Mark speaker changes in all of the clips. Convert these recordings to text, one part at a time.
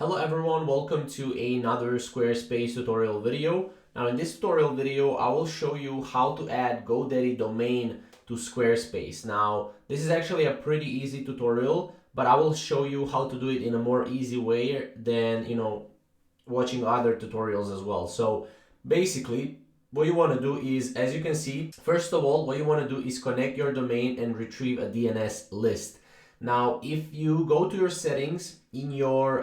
Speaker 1: Hello everyone, welcome to another Squarespace tutorial video. Now in this tutorial video, I will show you how to add GoDaddy domain to Squarespace. Now this is actually a pretty easy tutorial, but I will show you how to do it in a more easy way than, watching other tutorials as well. So basically, what you want to do is, as you can see, first of all, what you want to do is connect your domain and retrieve a DNS list. Now, if you go to your settings in your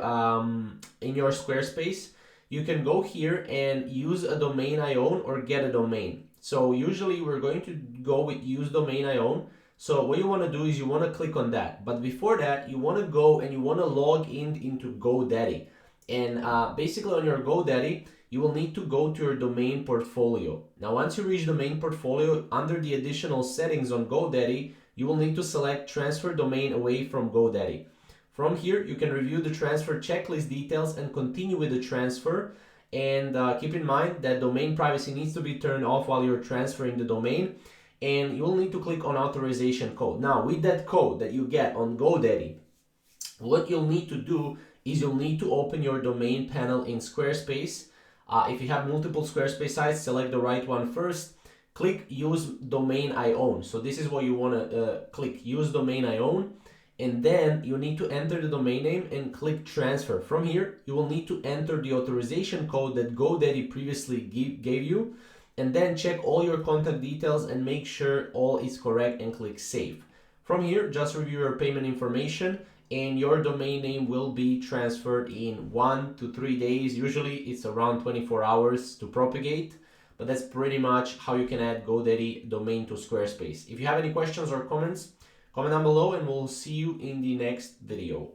Speaker 1: Squarespace, you can go here and use a domain I own or get a domain. So usually we're going to go with use domain I own. So what you want to do is you want to click on that. But before that, you want to go and you want to log into GoDaddy. And basically on your GoDaddy, you will need to go to your domain portfolio. Now, once you reach domain portfolio, under the additional settings on GoDaddy, you will need to select transfer domain away from GoDaddy. From here, you can review the transfer checklist details and continue with the transfer. And keep in mind that domain privacy needs to be turned off while you're transferring the domain. And you will need to click on authorization code. Now, with that code that you get on GoDaddy, what you'll need to do is you'll need to open your domain panel in Squarespace. If you have multiple Squarespace sites, select the right one first. Click use domain I own. So this is what you want to click, use domain I own. And then you need to enter the domain name and click transfer. From here, you will need to enter the authorization code that GoDaddy previously gave you. And then check all your contact details and make sure all is correct and click save. From here, just review your payment information and your domain name will be transferred in 1 to 3 days. Usually it's around 24 hours to propagate, but that's pretty much how you can add GoDaddy domain to Squarespace. If you have any questions or comments, comment down below and we'll see you in the next video.